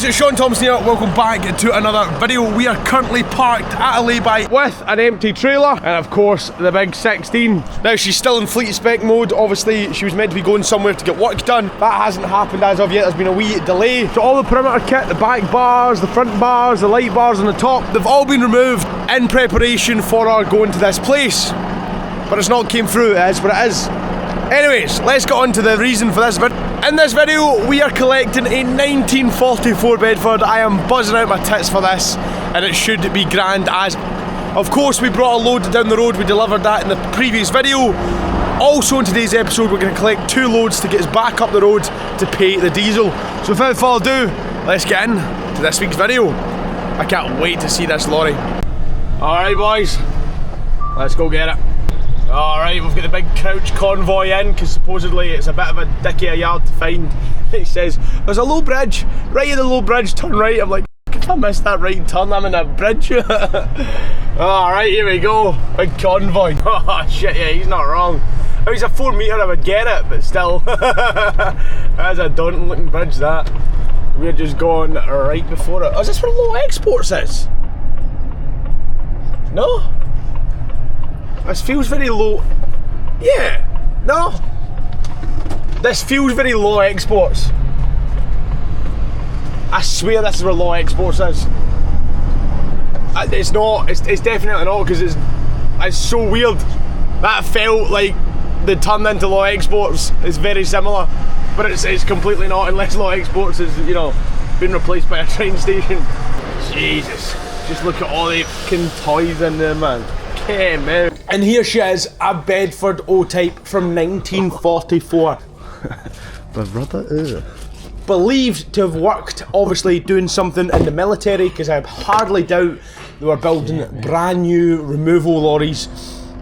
it's Shaun Thomson here, welcome back to another video. We are currently parked at a lay-by with an empty trailer and of course the big 16. Now she's still in fleet spec mode, obviously she was meant to be going somewhere to get work done. That hasn't happened as of yet, there's been a wee delay. So all the perimeter kit, the back bars, the front bars, the light bars on the top, they've all been removed in preparation for our going to this place. But it's not came through, it is what it is. Anyways, let's get on to the reason for this video. In this video, we are collecting a 1944 Bedford. I am buzzing out my tits for this, and it should be grand as. Of course, we brought a load down the road, we delivered that in the previous video. Also in today's episode, we're going to collect 2 loads to get us back up the road to pay the diesel. So without further ado, let's get in to this week's video. I can't wait to see this lorry. Alright boys, let's go get it. Alright, we've got the big crouch convoy in because supposedly it's a bit of a dicky a yard to find. It says, there's a low bridge, right at the low bridge, turn right. I'm like, if I missed that right turn, I'm in a bridge. Alright, here we go, big convoy. Oh shit, yeah, he's not wrong. If he's a 4 metre I would get it, but still. That's a daunting looking bridge that. We're just going right before it. Oh, is this where low exports is? No? This feels very low. Yeah. No. This feels very low exports. I swear this is where low exports is. It's not. It's definitely not because it's so weird. That felt like the turn into low exports is very similar, but it's completely not unless low exports is, you know, been replaced by a train station. Jesus. Just look at all the fucking toys in there, man. Okay, man. And here she is, a Bedford O-Type from 1944. But brother, believed to have worked, obviously doing something in the military, because I hardly doubt they were building brand new removal lorries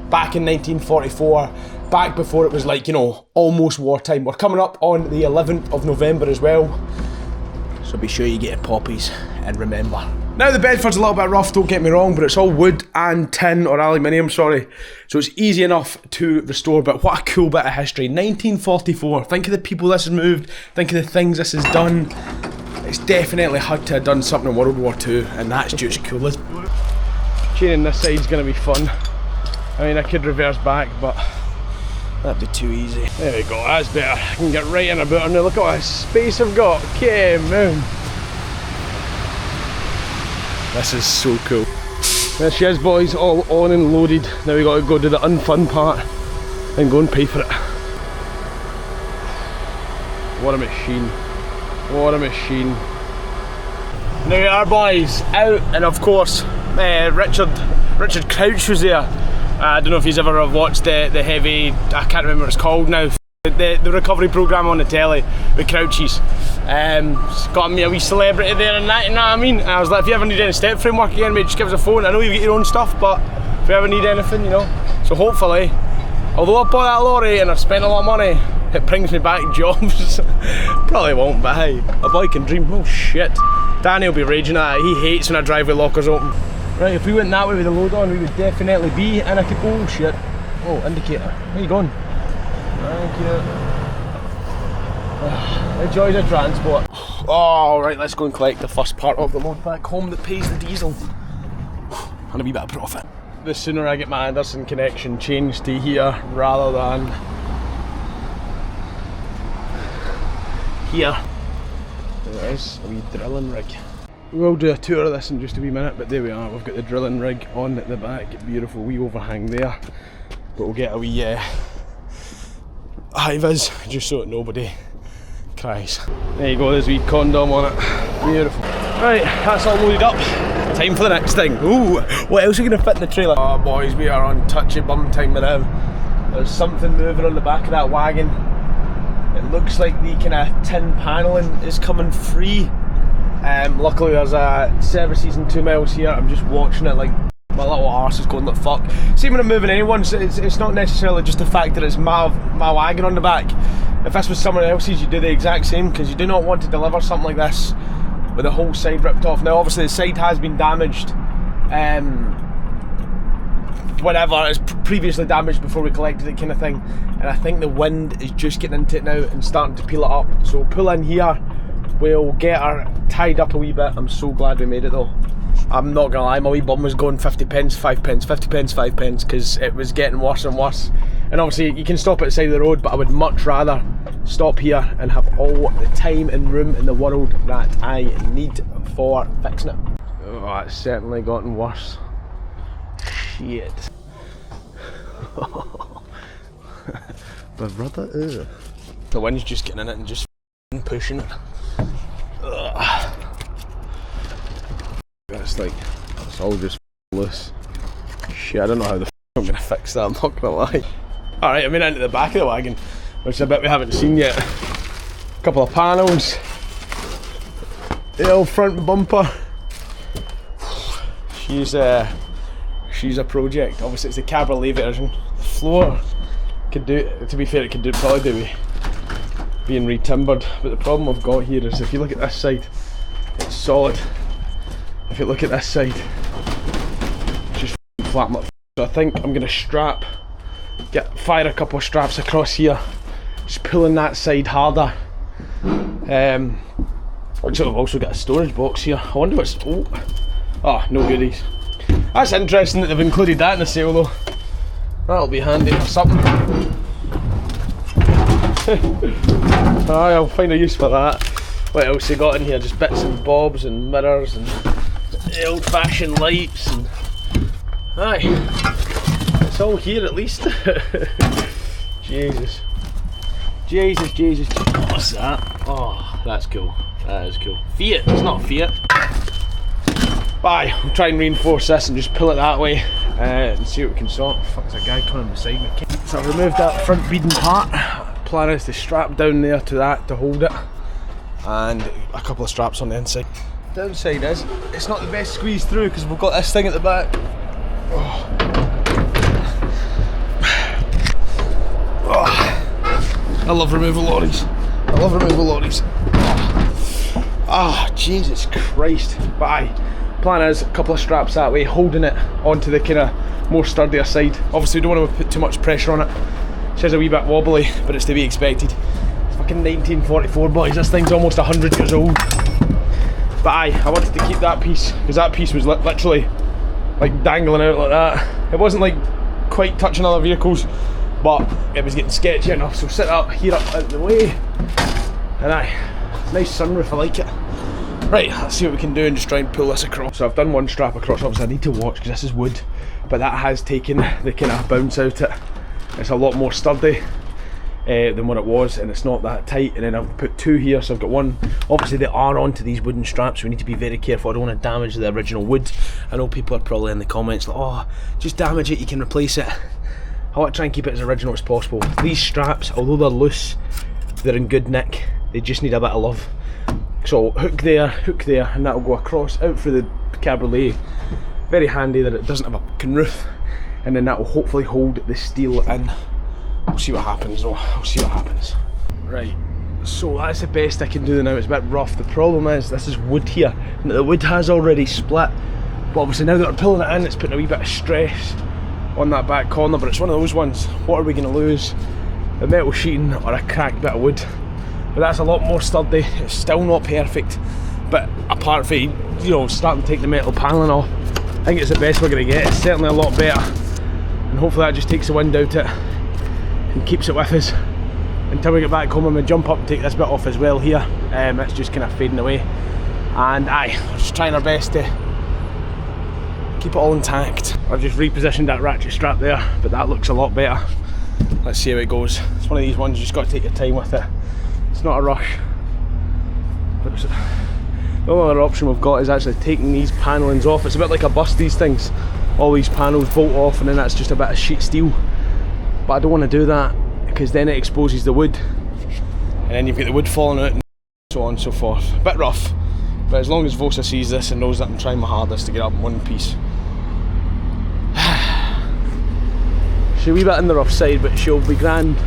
back in 1944, back before it was like, you know, almost wartime. We're coming up on the 11th of November as well, so be sure you get your poppies and remember. Now the Bedford's a little bit rough, don't get me wrong, but it's all wood and tin, or aluminium, sorry. So it's easy enough to restore, but what a cool bit of history. 1944, think of the people this has moved, think of the things this has done. It's definitely had to have done something in World War II, and that's just cool. Chaining this side's going to be fun. I mean, I could reverse back, but that'd be too easy. There we go, that's better. I can get right in about her now, look at what space I've got. Okay, man. This is so cool. There she is, boys, all on and loaded. Now we got to go do the unfun part and go and pay for it. What a machine. What a machine. Now we are, boys, out, and of course, Richard Crouch was there. I don't know if he's ever watched the heavy, I can't remember what it's called now, the recovery programme on the telly with Crouchies. Got me a wee celebrity there and that, you know what I mean? And I was like, if you ever need any step framework again, mate, just give us a phone. I know you get your own stuff, but if you ever need anything, you know. So hopefully, although I bought that lorry and I've spent a lot of money, it brings me back jobs. Probably won't, but hey, a boy can dream. Oh shit. Danny will be raging at it. He hates when I drive with lockers open. Right, if we went that way with the load on, we would definitely be, and I could, oh shit. Oh, indicator. Where you going? Thank you. The joys of transport. Oh, right, let's go and collect the first part of the load back home that pays the diesel. And a wee bit of profit. The sooner I get my Anderson connection changed to here rather than here. There it is, a wee drilling rig. We will do a tour of this in just a wee minute, but there we are, we've got the drilling rig on the back. Beautiful wee overhang there. But we'll get a wee high-vis just so that nobody cries. There you go, there's a wee condom on it. Beautiful. Right, that's all loaded up. Time for the next thing. Ooh, what else are you going to fit in the trailer? Oh boys, we are on touchy bum time now. There's something moving on the back of that wagon. It looks like the kind of tin panelling is coming free. Luckily there's a service season 2 miles here. I'm just watching it like my little arse is going like fuck. See, when I'm moving anyone, it's not necessarily just the fact that it's my wagon on the back. If this was someone else's, you do the exact same, because you do not want to deliver something like this with the whole side ripped off. Now obviously the side has been damaged, whatever, it's previously damaged before we collected it kind of thing, and I think the wind is just getting into it now and starting to peel it up. So we'll pull in here, We'll get her tied up a wee bit. I'm so glad we made it though. I'm not gonna lie, my wee bum was going 50 pence, 5 pence, 50 pence, 5 pence, because it was getting worse and worse. And obviously you can stop at the side of the road, but I would much rather stop here and have all the time and room in the world that I need for fixing it. Oh, it's certainly gotten worse. Shit. But brother, ugh. The wind's just getting in it and just pushing it. Ugh. It's like, it's all just loose. Shit, I don't know how the f I'm gonna fix that, I'm not gonna lie. Alright, I made it into the back of the wagon, which is a bit we haven't seen yet. A couple of panels. The old front bumper. She's a project. Obviously it's the cabriolet version. The floor could do, to be fair, it could probably do with being re-timbered, but the problem I've got here is if you look at this side, it's solid. If you look at this side, it's just flat. So I think I'm gonna fire a couple of straps across here, just pulling that side harder. Which I've also got a storage box here. I wonder what's, oh, no goodies. That's interesting that they've included that in the sale though. That'll be handy for something. Aye, I'll find a use for that. What else you got in here? Just bits and bobs and mirrors and old-fashioned lights and aye, it's all here at least. Jesus, what's that? Oh, that's cool. That is cool. Fiat, it's not Fiat. Bye. We'll try and reinforce this and just pull it that way and see what we can sort. Fuck, there's a guy coming beside me. So I've removed that front beading part. Plan is to strap down there to that to hold it, and a couple of straps on the inside. Downside is, it's not the best squeeze through because we've got this thing at the back. Oh. Oh. I love removal lorries. Ah, oh, Jesus Christ. But aye, plan is a couple of straps that way, holding it onto the kind of more sturdier side. Obviously we don't want to put too much pressure on it. It says a wee bit wobbly, but it's to be expected. It's fucking 1944, boys. This thing's almost 100 years old. But aye, I wanted to keep that piece, because that piece was literally like dangling out like that. It wasn't like quite touching other vehicles, but it was getting sketchy enough. So sit up, here up out the way. And aye, nice sunroof, I like it. Right, let's see what we can do and just try and pull this across. So I've done one strap across, obviously I need to watch because this is wood, but that has taken the kind of bounce out it. It's a lot more sturdy than what it was, and it's not that tight. And then I've put two here, so I've got one. Obviously they are onto these wooden straps, so we need to be very careful. I don't want to damage the original wood. I know people are probably in the comments like, oh, just damage it, you can replace it. I want to try and keep it as original as possible. These straps, although they're loose, they're in good nick. They just need a bit of love. So hook there, and that'll go across out through the cabriolet. Very handy that it doesn't have a fucking roof. And then that will hopefully hold the steel in. We'll see what happens though, we'll see what happens. Right, so that's the best I can do now. It's a bit rough. The problem is, this is wood here, and the wood has already split. But obviously now that we're pulling it in, it's putting a wee bit of stress on that back corner, but it's one of those ones, what are we going to lose? The metal sheeting or a cracked bit of wood? But that's a lot more sturdy. It's still not perfect, but apart from, you know, starting to take the metal paneling off, I think it's the best we're going to get. It's certainly a lot better. And hopefully that just takes the wind out it and keeps it with us until we get back home. I'm going to jump up and take this bit off as well here. It's just kind of fading away, and aye, we're just trying our best to keep it all intact. I've just repositioned that ratchet strap there, but that looks a lot better. Let's see how it goes. It's one of these ones you just got to take your time with it. It's not a rush. But the only other option we've got is actually taking these panellings off. It's a bit like a bus, these things. All these panels bolt off and then that's just a bit of sheet steel. But I don't want to do that because then it exposes the wood. And then you've got the wood falling out and so on and so forth. A bit rough. But as long as Vosa sees this and knows that I'm trying my hardest to get up in one piece. She'll be a bit in the rough side, but she'll be grand.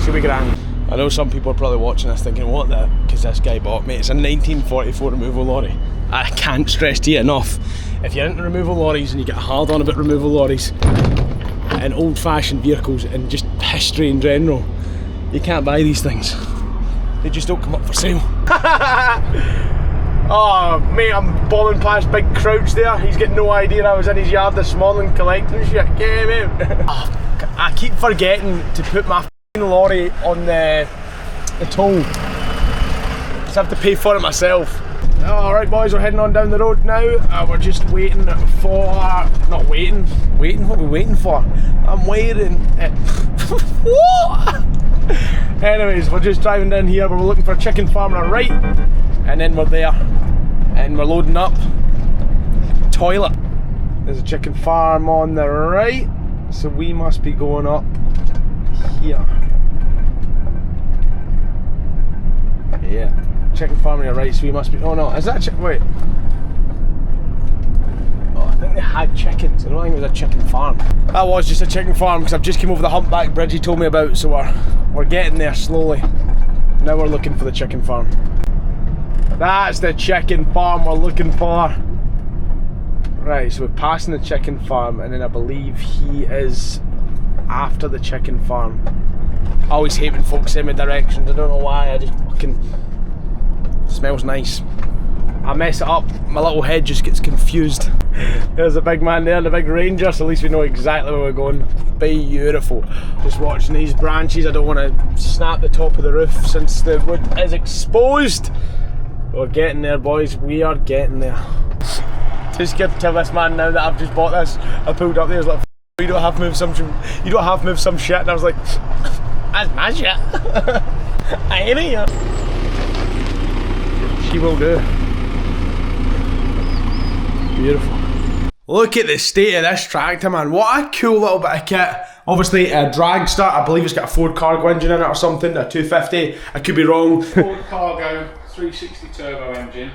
She'll be grand. I know some people are probably watching this thinking, what the, because this guy bought me. It's a 1944 removal lorry. I can't stress to you enough, if you're into removal lorries and you get hard on about removal lorries and old fashioned vehicles and just history in general, you can't buy these things. they just don't come up for sale. Oh mate, I'm bombing past Big Crouch there. He's got no idea I was in his yard this morning collecting shit. Get him out. Oh, I keep forgetting to put my lorry on the toll. Just have to pay for it myself. Alright boys, we're heading on down the road now. We're just waiting for... Not waiting. Waiting? What are we waiting for? I'm waiting. What? Anyways, we're just driving down here. We're looking for a chicken farm on our right. And then we're there. And we're loading up. Toilet. There's a chicken farm on the right. So we must be going up here. Yeah. Chicken farm on your right, so we must be... Oh no, is that wait. Oh, I think they had chickens. I don't think it was a chicken farm. That was just a chicken farm because I've just came over the humpback bridge he told me about, so we're getting there slowly. Now we're looking for the chicken farm. That's the chicken farm we're looking for. Right, so we're passing the chicken farm and then I believe he is after the chicken farm. I always hate when folks send me directions, I don't know why, I just fucking... Smells nice. I mess it up, my little head just gets confused. There's a big man there, the big ranger, so at least we know exactly where we're going. Beautiful. Just watching these branches, I don't want to snap the top of the roof since the wood is exposed. We're getting there boys, we are getting there. Too scared to tell this man now that I've just bought this. I pulled up there, I was like, you don't have to move some shit, and I was like, that's my shit. I ain't here. She will do. Beautiful. Look at the state of this tractor, man. What a cool little bit of kit. Obviously a dragster, I believe it's got a Ford Cargo engine in it or something, a 250, I could be wrong. Ford Cargo 360 turbo engine.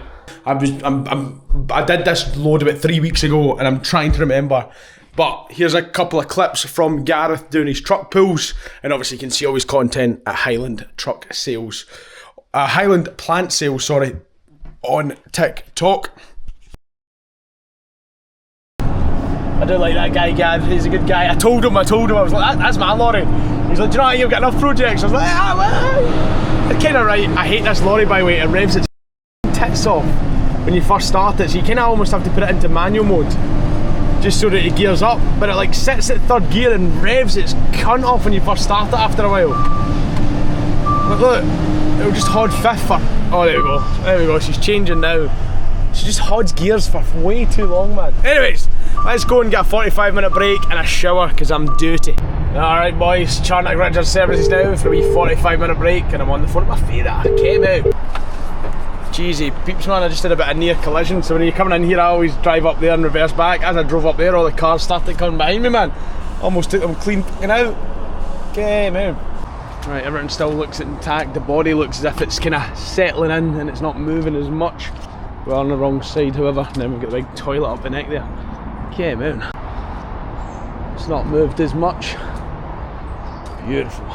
I did this load about 3 weeks ago and I'm trying to remember. But here's a couple of clips from Gareth doing his truck pulls, and obviously you can see all his content at Highland Truck Sales. Highland Plant Sales, sorry, on TikTok. I do like that guy, Gav. He's a good guy. I told him, I was like, that's my lorry. He's like, do you know what, you've got enough projects? I was like, well. Kind of right. I hate this lorry, by the way. It revs its tits off when you first start it, so you kind of almost have to put it into manual mode just so that it gears up, but it like sits at third gear and revs its cunt off when you first start it after a while. But look, it'll just hod fifth for... Oh, there we go, she's changing now. She just hods gears for way too long, man. Anyways, let's go and get a 45-minute break and a shower, because I'm dirty. Alright boys, Charnock Richard Services now for a wee 45-minute break, and I'm on the phone with my favourite. I came out. Jeezy, peeps man, I just did a bit of near collision, so when you're coming in here I always drive up there and reverse back. As I drove up there, all the cars started coming behind me, man. Almost took them clean fucking out. Came out. Right, everything still looks intact, the body looks as if it's kind of settling in and it's not moving as much. We're on the wrong side, however, and then we've got the big toilet up the neck there. Came out. It's not moved as much. Beautiful.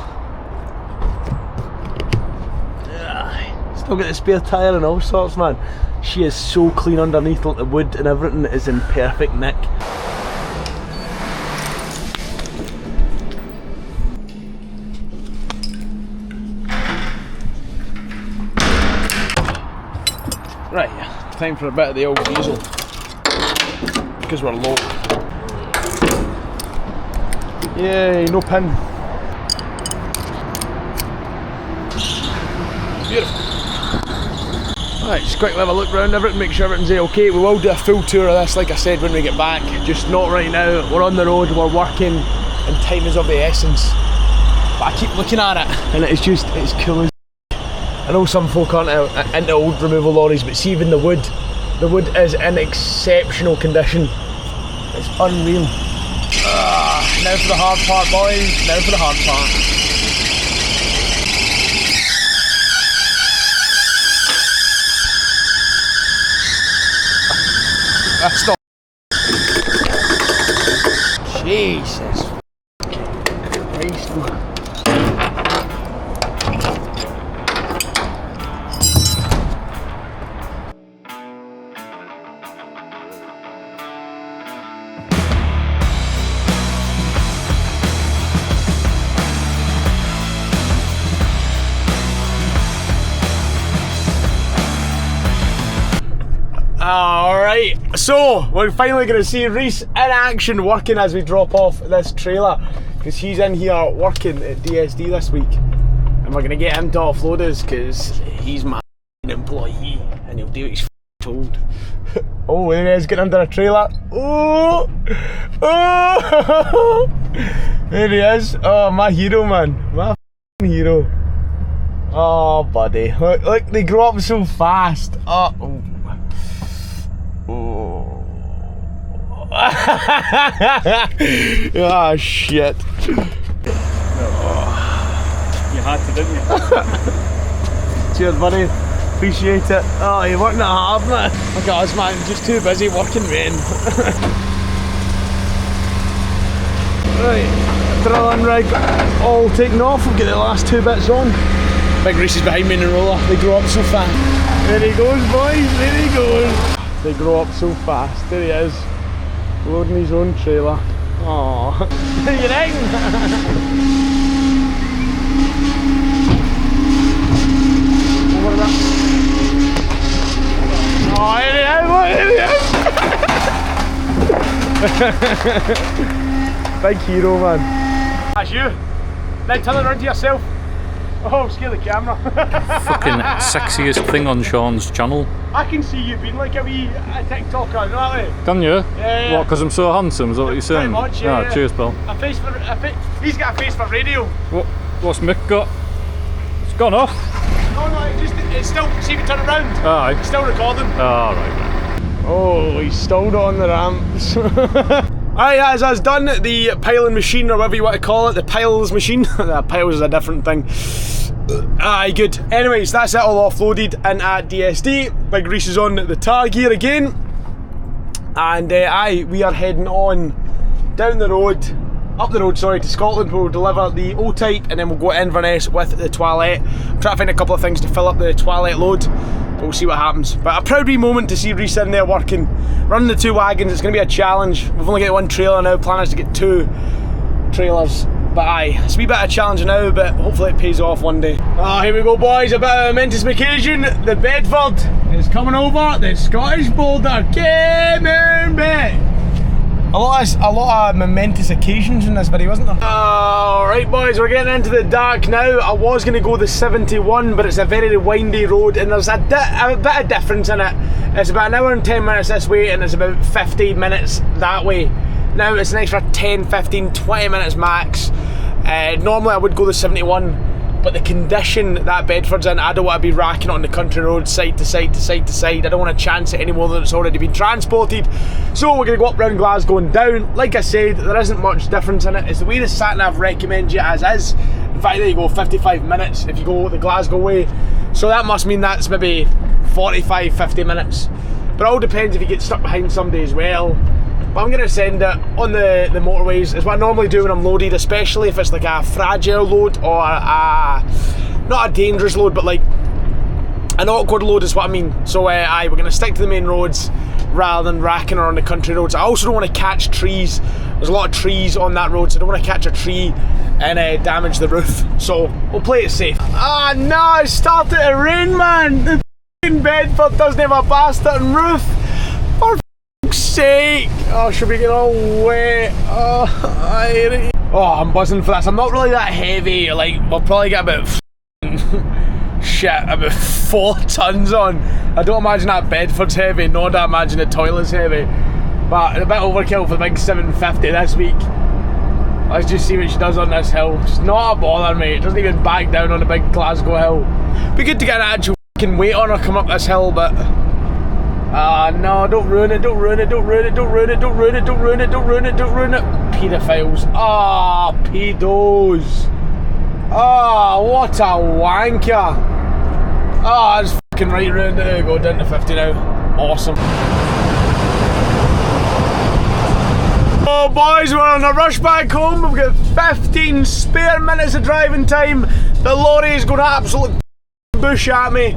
Still got the spare tyre and all sorts, man. She is so clean underneath, like the wood and everything is in perfect nick. Right, time for a bit of the old diesel, because we're low. Yay, no pin. Beautiful. Right, just quickly have a look around everything, make sure everything's okay. We will do a full tour of this, like I said, when we get back. Just not right now. We're on the road, we're working, and time is of the essence. But I keep looking at it, and it's cool as... I know some folk aren't into old removal lorries, but see, even the wood is in exceptional condition. It's unreal. Now for the hard part, boys. Now for the hard part. Stop. Jesus Christ, man. Alright, so we're finally going to see Reese in action working as we drop off this trailer, because he's in here working at DSD this week, and we're going to get him to offload us because he's my employee and he'll do what he's told. Oh, there he is, getting under a trailer. Oh, oh, there he is. Oh, my hero, man, my hero. Oh, buddy, look, they grow up so fast. Oh. Oh. Ah, shit. Oh. You had to, didn't you? Cheers, buddy. Appreciate it. Oh, you're working it hard, man. Look at us, man. Just too busy working, man. Right, drilling rig all taken off. We'll get the last two bits on. Big Reese is behind me in the roller. They grow up so fast. There he goes, boys. There he goes. They grow up so fast. There he is, loading his own trailer. Aww. You're in! Over that. Oh, here he is! Big hero, man. That's you. Now turn it around to yourself. Oh, scare the camera. Fucking sexiest thing on Shaun's channel. I can see you being like a wee TikToker, you know that way? Can you? Yeah. What, because I'm so handsome, is that what you're saying? Pretty much, yeah. Ah, cheers, pal. He's got a face for radio. What's Mick got? It's gone off. No, it's still, see if you turn it round. Aye. It's still recording. Ah, right. Oh, he's stalled on the ramps. Alright guys, that's done. The piling machine, or whatever you want to call it, the piles machine. Piles is a different thing. Aye, good. Anyways, that's it all offloaded in at DSD. Big Reese is on the tar gear again. And aye, we are heading on down the road, up the road, sorry, to Scotland, where we'll deliver the O-Type, and then we'll go to Inverness with the toilet. I'm trying to find a couple of things to fill up the toilet load. We'll see what happens. But a proud wee moment to see Reese in there working, running the two wagons. It's going to be a challenge. We've only got one trailer now, plan is to get two trailers. But aye, it's a wee bit of a challenge now, but hopefully it pays off one day. Oh, here we go, boys, a bit of a momentous occasion. The Bedford is coming over the Scottish border. Come on, back. A lot of momentous occasions in this video, wasn't there? Alright boys, we're getting into the dark now. I was going to go the 71, but it's a very windy road and there's a bit of difference in it. It's about an hour and 10 minutes this way and it's about 50 minutes that way. Now it's an extra 10, 15, 20 minutes max. Normally I would go the 71, but the condition that Bedford's in, I don't want to be racking on the country road side to side to side to side. I don't want to chance it any more than it's already been transported. So we're going to go up round Glasgow and down. Like I said, there isn't much difference in it. It's the way the sat-nav recommends you as is. In fact, there you go, 55 minutes if you go the Glasgow way. So that must mean that's maybe 45, 50 minutes. But it all depends if you get stuck behind somebody as well. But I'm going to send it on the motorways. It's what I normally do when I'm loaded, especially if it's like a fragile load or not a dangerous load, but like an awkward load is what I mean. So aye, we're going to stick to the main roads rather than racking her on the country roads. I also don't want to catch trees. There's a lot of trees on that road, so I don't want to catch a tree and damage the roof. So we'll play it safe. Ah no, it started to rain, man. The f***ing Bedford doesn't have a bastard roof. For f***'s sake. Oh, should we get all wet? Oh, I'm buzzing for this. I'm not really that heavy. Like, we'll probably get about about 4 tons on. I don't imagine that Bedford's heavy, nor do I imagine the toilet's heavy. But a bit overkill for the big 750 this week. Let's just see what she does on this hill. It's not a bother, mate. It doesn't even back down on the big Glasgow hill. Be good to get an actual fucking weight on her come up this hill, but no, don't ruin it, don't ruin it, don't ruin it, don't ruin it, don't ruin it, don't ruin it, don't ruin it, don't ruin it. Paedophiles. Ah, pedos. Ah, what a wanker. Ah, it's fucking right round. There we go, down to 50 now. Awesome. Oh boys, we're on a rush back home. We've got 15 spare minutes of driving time. The lorry is going to absolutely bush at me,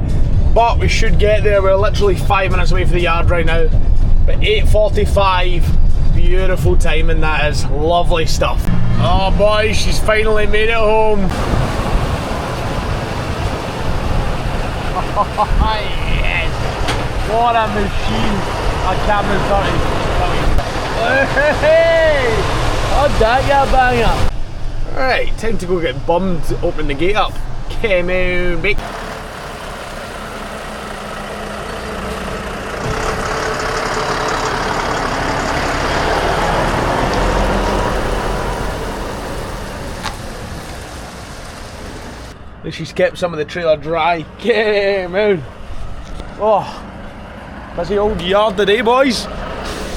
but we should get there. We're literally 5 minutes away from the yard right now. But 8:45, beautiful timing that is. Lovely stuff. Oh boys, she's finally made it home. Yes. What a machine. A Cameron 30. Hey! Oh, that ya banger. Alright, time to go get bummed, open the gate up. Come on, mate. She's kept some of the trailer dry. Come on. Oh, busy old yard today, boys.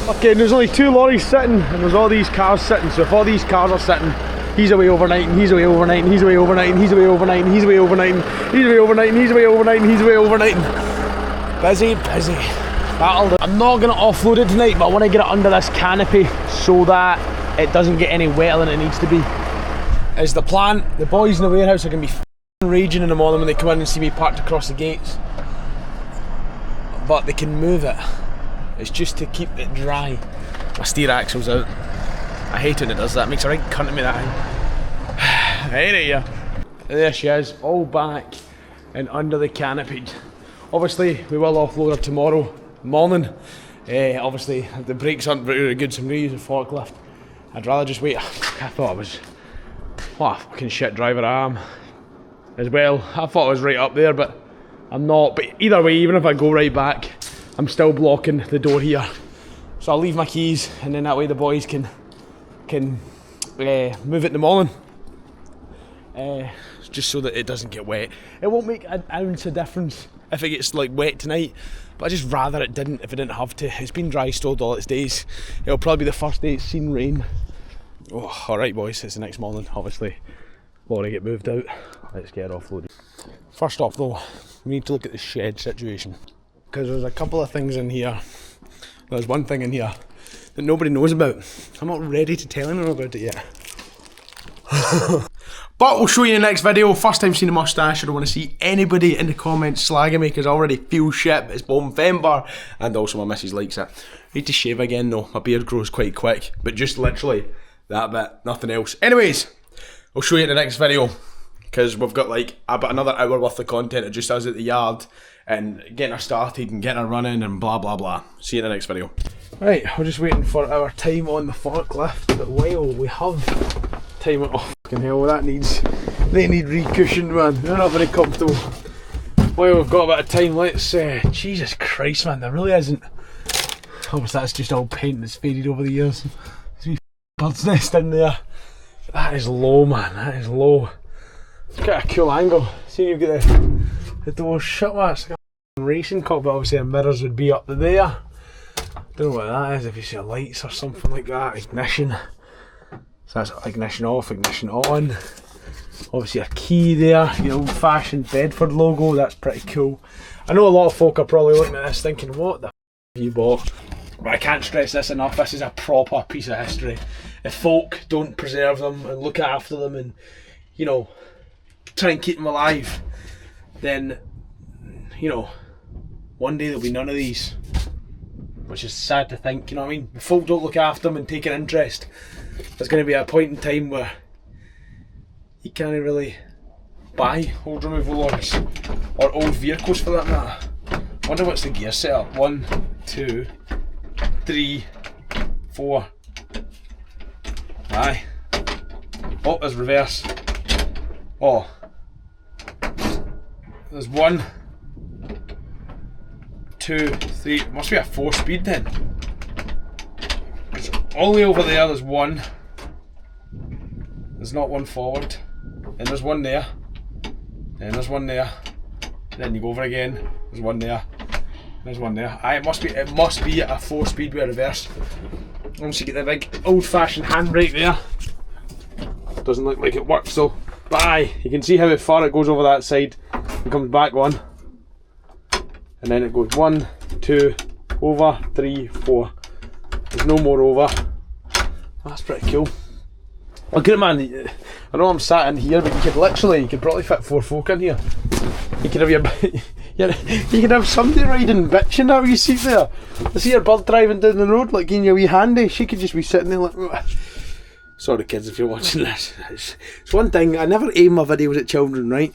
Okay, and there's only 2 lorries sitting, and there's all these cars sitting. So if all these cars are sitting, he's away overnight, and he's away overnight, and he's away overnight, and he's away overnight, and he's away overnight, and he's away overnight, and he's away overnight, and he's away overnight. Busy, busy. That'll do. I'm not gonna offload it tonight, but I want to get it under this canopy so that it doesn't get any wetter than it needs to be. Is the plan. The boys in the warehouse are gonna be raging in the morning when they come in and see me parked across the gates, but they can move it. It's just to keep it dry. My steer axle's out. I hate when it does that. It makes a right cunt of me, that thing. I hate it, yeah. There she is, all back and under the canopy. Obviously we will offload her tomorrow morning. Obviously the brakes aren't very good, so I'm going to use a forklift. I'd rather just wait. I thought I was, what a fucking shit driver I am as well. I thought I was right up there, but I'm not. But either way, even if I go right back, I'm still blocking the door here. So I'll leave my keys, and then that way the boys can move it in the morning. Just so that it doesn't get wet. It won't make an ounce of difference if it gets like wet tonight, but I just rather it didn't if it didn't have to. It's been dry stalled all its days. It'll probably be the first day it's seen rain. Oh, alright boys, it's the next morning, obviously. Lorry get moved out. Let's get her offloaded. First off though, we need to look at the shed situation, because there's a couple of things in here. There's one thing in here that nobody knows about. I'm not ready to tell anyone about it yet. But we'll show you in the next video. First time seeing a moustache. I don't want to see anybody in the comments slagging me because I already feel shit. It's November, and also my missus likes it. I need to shave again though. My beard grows quite quick, but just literally that bit, nothing else. Anyways, I'll show you in the next video, because we've got like about another hour worth of content of just us at the yard and getting her started and getting her running and blah blah blah. See you in the next video. Right, we're just waiting for our time on the forklift, but while we have time, oh fucking hell, they need re-cushioned, man. They're not very comfortable. While we've got a bit of time, let's Jesus Christ, man, there really isn't. Obviously that's just all paint that's faded over the years. There's a wee bird's nest in there. That is low, man, that is low. It's got a cool angle. See, you've got the door shut, man. It's like a racing cockpit. Obviously the mirrors would be up there. Don't know what that is, if you see lights or something like that. Ignition. So that's ignition off, ignition on. Obviously a key there, the old fashioned Bedford logo, that's pretty cool. I know a lot of folk are probably looking at this thinking, what the f have you bought? But I can't stress this enough, this is a proper piece of history. If folk don't preserve them and look after them and, you know, try and keep them alive, then, you know, one day there'll be none of these. Which is sad to think, you know what I mean? If folk don't look after them and take an interest, there's going to be a point in time where you can't really buy old removal lorries, or old vehicles for that matter. I wonder what's the gear setup. 1, 2, 3, 4. Aye. Oh, there's reverse. Oh. There's 1, 2, 3. It must be a 4-speed then. Because all the way over there's 1. There's not one forward. And there's 1 there. And there's 1 there. Then you go over again. There's 1 there. There's 1 there. Aye, it must be a 4-speed with a reverse. Once you get the big old-fashioned handbrake there. Doesn't look like it works though. But aye, you can see how far it goes over that side and comes back on. And then it goes 1, 2, over, 3, 4. There's no more over. That's pretty cool. Look at it, man. I know I'm sat in here, but you could probably fit 4 folk in here. You could have you could have somebody riding bitching that wee seat there. I see your bird driving down the road, like getting your wee handy. She could just be sitting there like. Sorry kids if you're watching this. It's one thing, I never aim my videos at children, right?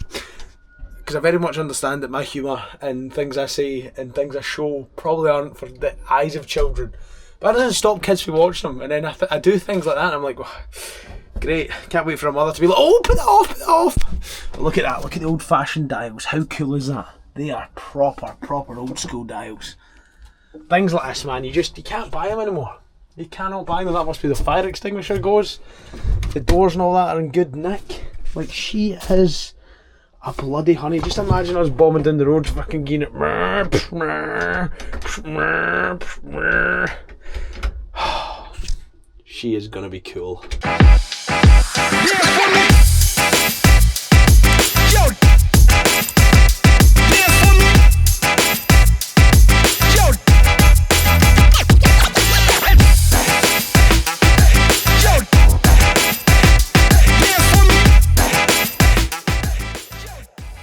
because I very much understand that my humour and things I say and things I show probably aren't for the eyes of children. But that doesn't stop kids from watching them. And then I do things like that and I'm like, well, great, can't wait for a mother to be like, oh, put it off. But look at that, look at the old fashioned dials. How cool is that? They are proper old school dials. Things like this, man, you can't buy them anymore. You cannot buy them. That must be the fire extinguisher goes. The doors and all that are in good nick. Like, she is a bloody honey. Just imagine us bombing down the road fucking getting it. She is gonna be cool. Yeah,